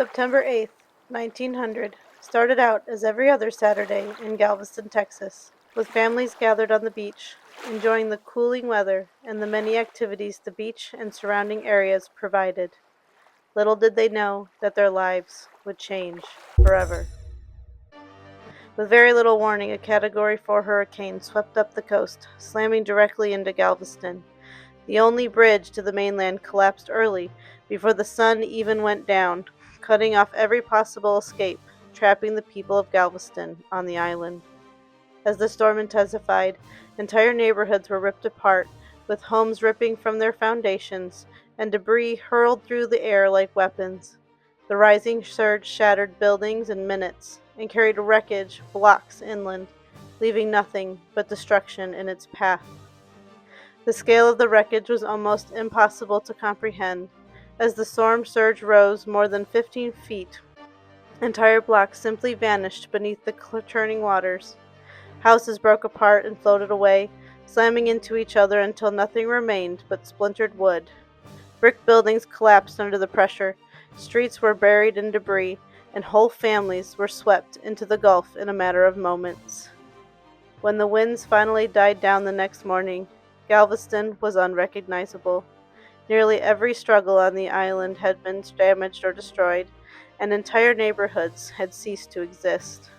September 8th, 1900, started out as every other Saturday in Galveston, Texas, with families gathered on the beach, enjoying the cooling weather and the many activities the beach and surrounding areas provided. Little did they know that their lives would change forever. With very little warning, a Category 4 hurricane swept up the coast, slamming directly into Galveston. The only bridge to the mainland collapsed early, before the sun even went down, cutting off every possible escape, trapping the people of Galveston on the island. As the storm intensified, entire neighborhoods were ripped apart, with homes ripping from their foundations and debris hurled through the air like weapons. The rising surge shattered buildings in minutes and carried wreckage blocks inland, leaving nothing but destruction in its path. The scale of the wreckage was almost impossible to comprehend. As the storm surge rose more than 15 feet, entire blocks simply vanished beneath the churning waters. Houses broke apart and floated away, slamming into each other until nothing remained but splintered wood. Brick buildings collapsed under the pressure, streets were buried in debris, and whole families were swept into the Gulf in a matter of moments. When the winds finally died down the next morning, Galveston was unrecognizable. Nearly every struggle on the island had been damaged or destroyed, and entire neighborhoods had ceased to exist.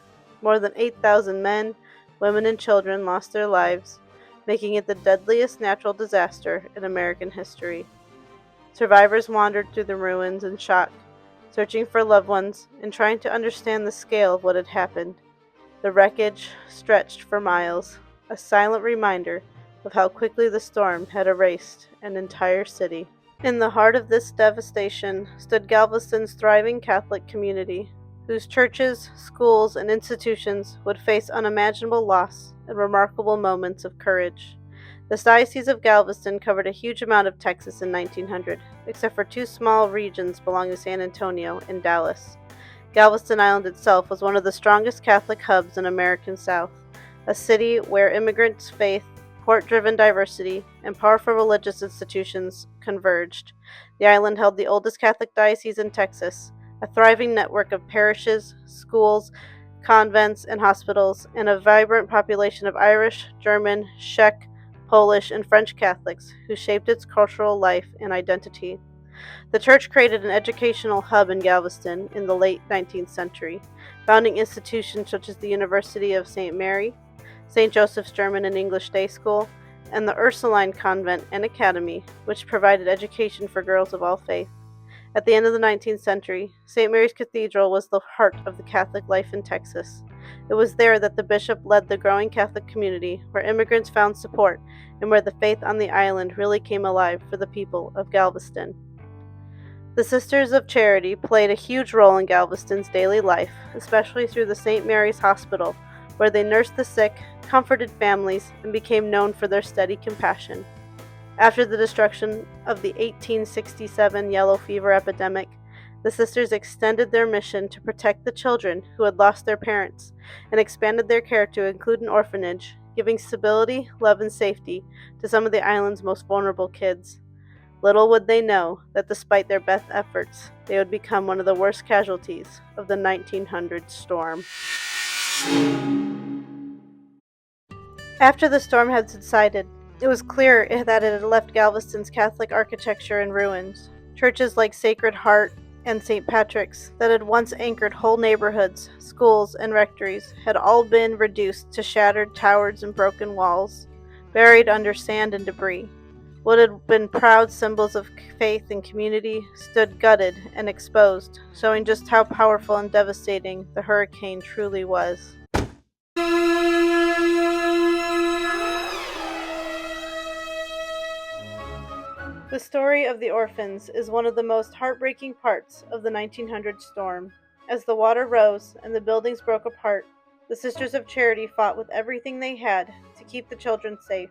More than 8,000 men, women, and children lost their lives, making it the deadliest natural disaster in American history. Survivors wandered through the ruins in shock, searching for loved ones and trying to understand the scale of what had happened. The wreckage stretched for miles, a silent reminder of how quickly the storm had erased an entire city. In the heart of this devastation stood Galveston's thriving Catholic community, whose churches, schools, and institutions would face unimaginable loss and remarkable moments of courage. The Diocese of Galveston covered a huge amount of Texas in 1900, except for two small regions belonging to San Antonio and Dallas. Galveston Island itself was one of the strongest Catholic hubs in American South, a city where immigrants' faith, port-driven diversity, and powerful religious institutions converged. The island held the oldest Catholic diocese in Texas, a thriving network of parishes, schools, convents, and hospitals, and a vibrant population of Irish, German, Czech, Polish, and French Catholics who shaped its cultural life and identity. The church created an educational hub in Galveston in the late 19th century, founding institutions such as the University of St. Mary, St. Joseph's German and English Day School, and the Ursuline Convent and Academy, which provided education for girls of all faith. At the end of the 19th century, St. Mary's Cathedral was the heart of the Catholic life in Texas. It was there that the bishop led the growing Catholic community, where immigrants found support, and where the faith on the island really came alive for the people of Galveston. The Sisters of Charity played a huge role in Galveston's daily life, especially through the St. Mary's Hospital, where they nursed the sick, comforted families, and became known for their steady compassion. After the destruction of the 1867 yellow fever epidemic, the sisters extended their mission to protect the children who had lost their parents and expanded their care to include an orphanage, giving stability, love, and safety to some of the island's most vulnerable kids. Little would they know that despite their best efforts, they would become one of the worst casualties of the 1900 storm. After the storm had subsided, it was clear that it had left Galveston's Catholic architecture in ruins. Churches like Sacred Heart and St. Patrick's, that had once anchored whole neighborhoods, schools, and rectories, had all been reduced to shattered towers and broken walls, buried under sand and debris. What had been proud symbols of faith and community stood gutted and exposed, showing just how powerful and devastating the hurricane truly was. The story of the orphans is one of the most heartbreaking parts of the 1900 storm. As the water rose and the buildings broke apart, the Sisters of Charity fought with everything they had to keep the children safe.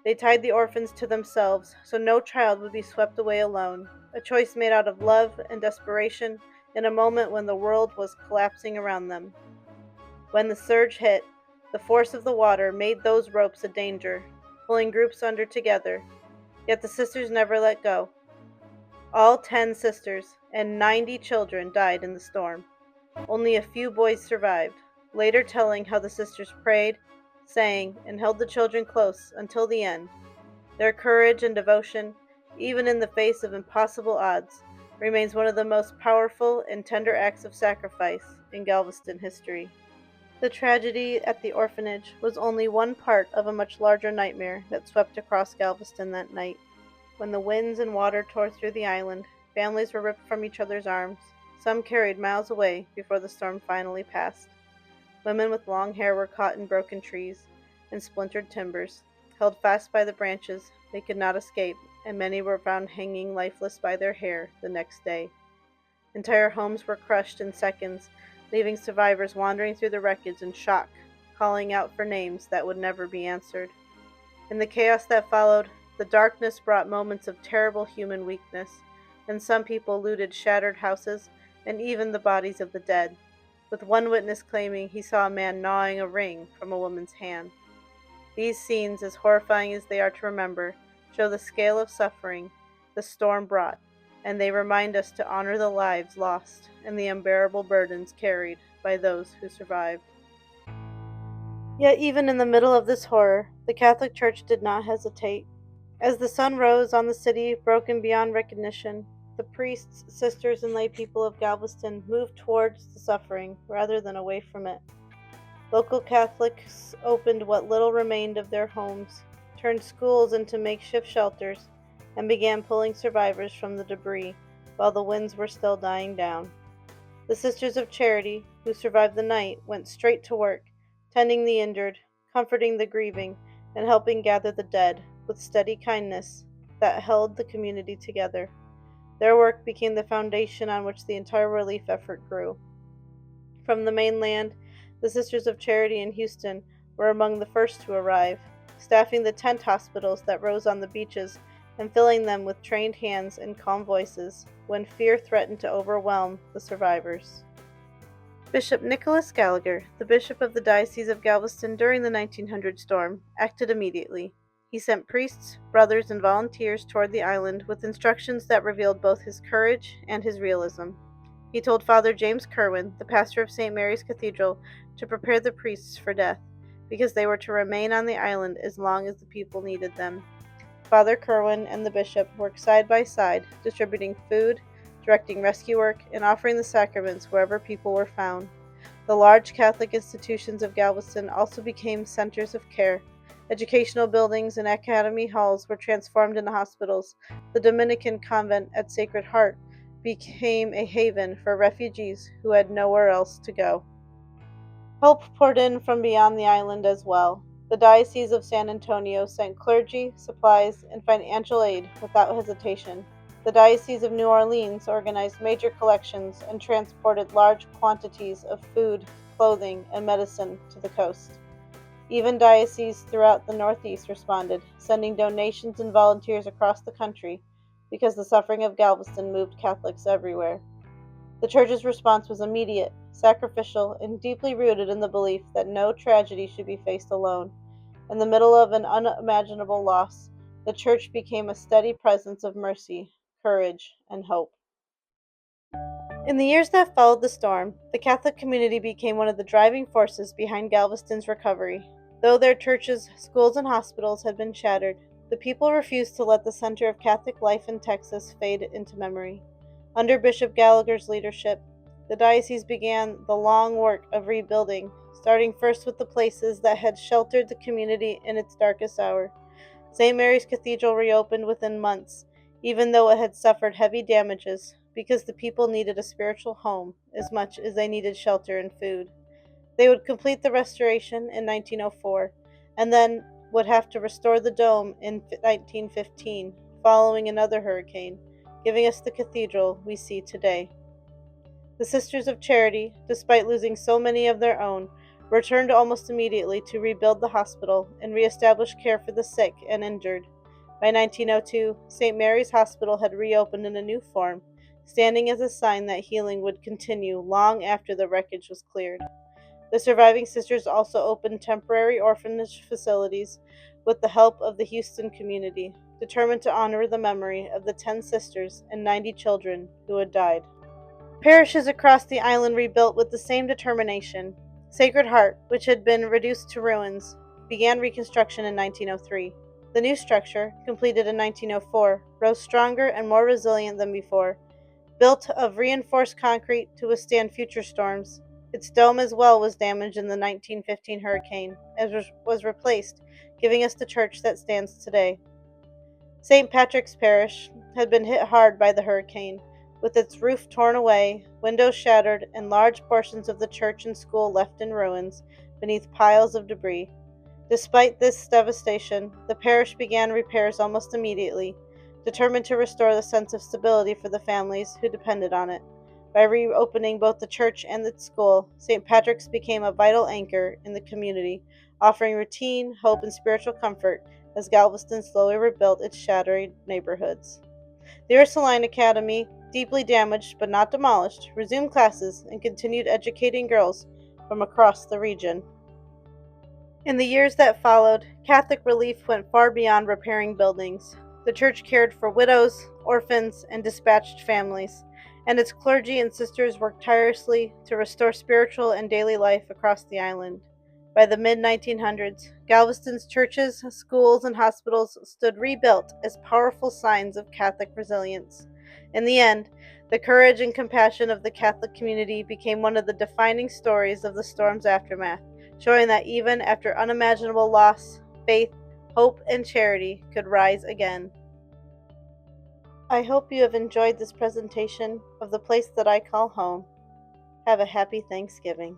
They tied the orphans to themselves so no child would be swept away alone, a choice made out of love and desperation in a moment when the world was collapsing around them. When the surge hit, the force of the water made those ropes a danger, pulling groups under together. Yet the sisters never let go. All 10 sisters and 90 children died in the storm. Only a few boys survived, later telling how the sisters prayed, sang, and held the children close until the end. Their courage and devotion, even in the face of impossible odds, remains one of the most powerful and tender acts of sacrifice in Galveston history. The tragedy at the orphanage was only one part of a much larger nightmare that swept across Galveston that night. When the winds and water tore through the island, families were ripped from each other's arms, some carried miles away before the storm finally passed. Women with long hair were caught in broken trees and splintered timbers. Held fast by the branches, they could not escape, and many were found hanging lifeless by their hair the next day. Entire homes were crushed in seconds, leaving survivors wandering through the wreckage in shock, calling out for names that would never be answered. In the chaos that followed, the darkness brought moments of terrible human weakness, and some people looted shattered houses and even the bodies of the dead, with one witness claiming he saw a man gnawing a ring from a woman's hand. These scenes, as horrifying as they are to remember, show the scale of suffering the storm brought, and they remind us to honor the lives lost and the unbearable burdens carried by those who survived. Yet even in the middle of this horror, the Catholic Church did not hesitate. As the sun rose on the city, broken beyond recognition, the priests, sisters, and lay people of Galveston moved towards the suffering rather than away from it. Local Catholics opened what little remained of their homes, turned schools into makeshift shelters, and began pulling survivors from the debris while the winds were still dying down. The Sisters of Charity, who survived the night, went straight to work, tending the injured, comforting the grieving, and helping gather the dead with steady kindness that held the community together. Their work became the foundation on which the entire relief effort grew. From the mainland, the Sisters of Charity in Houston were among the first to arrive, staffing the tent hospitals that rose on the beaches and filling them with trained hands and calm voices when fear threatened to overwhelm the survivors. Bishop Nicholas Gallagher, the bishop of the Diocese of Galveston during the 1900 storm, acted immediately. He sent priests, brothers, and volunteers toward the island with instructions that revealed both his courage and his realism. He told Father James Kerwin, the pastor of St. Mary's Cathedral, to prepare the priests for death, because they were to remain on the island as long as the people needed them. Father Kerwin and the bishop worked side by side, distributing food, directing rescue work, and offering the sacraments wherever people were found. The large Catholic institutions of Galveston also became centers of care. Educational buildings and academy halls were transformed into hospitals. The Dominican convent at Sacred Heart became a haven for refugees who had nowhere else to go. Help poured in from beyond the island as well. The Diocese of San Antonio sent clergy, supplies, and financial aid without hesitation. The Diocese of New Orleans organized major collections and transported large quantities of food, clothing, and medicine to the coast. Even dioceses throughout the Northeast responded, sending donations and volunteers across the country because the suffering of Galveston moved Catholics everywhere. The Church's response was immediate, sacrificial, and deeply rooted in the belief that no tragedy should be faced alone. In the middle of an unimaginable loss, the Church became a steady presence of mercy, courage, and hope. In the years that followed the storm, the Catholic community became one of the driving forces behind Galveston's recovery. Though their churches, schools, and hospitals had been shattered, the people refused to let the center of Catholic life in Texas fade into memory. Under Bishop Gallagher's leadership, the diocese began the long work of rebuilding, starting first with the places that had sheltered the community in its darkest hour. St. Mary's Cathedral reopened within months, even though it had suffered heavy damages, because the people needed a spiritual home as much as they needed shelter and food. They would complete the restoration in 1904, and then would have to restore the dome in 1915, following another hurricane, giving us the cathedral we see today. The Sisters of Charity, despite losing so many of their own, returned almost immediately to rebuild the hospital and reestablish care for the sick and injured. By 1902, St. Mary's Hospital had reopened in a new form, standing as a sign that healing would continue long after the wreckage was cleared. The surviving sisters also opened temporary orphanage facilities with the help of the Houston community. determined to honor the memory of the 10 sisters and 90 children who had died. Parishes across the island rebuilt with the same determination. Sacred Heart, which had been reduced to ruins, began reconstruction in 1903. The new structure, completed in 1904, rose stronger and more resilient than before. Built of reinforced concrete to withstand future storms, its dome as well was damaged in the 1915 hurricane, as was replaced, giving us the church that stands today. St. Patrick's Parish had been hit hard by the hurricane, with its roof torn away, windows shattered, and large portions of the church and school left in ruins beneath piles of debris. Despite this devastation, the parish began repairs almost immediately, determined to restore the sense of stability for the families who depended on it. By reopening both the church and the school, St. Patrick's became a vital anchor in the community, offering routine, hope, and spiritual comfort as Galveston slowly rebuilt its shattered neighborhoods. The Ursuline Academy, deeply damaged but not demolished, resumed classes and continued educating girls from across the region. In the years that followed, Catholic relief went far beyond repairing buildings. The church cared for widows, orphans, and dispatched families, and its clergy and sisters worked tirelessly to restore spiritual and daily life across the island. By the mid-1900s, Galveston's churches, schools, and hospitals stood rebuilt as powerful signs of Catholic resilience. In the end, the courage and compassion of the Catholic community became one of the defining stories of the storm's aftermath, showing that even after unimaginable loss, faith, hope, and charity could rise again. I hope you have enjoyed this presentation of the place that I call home. Have a happy Thanksgiving.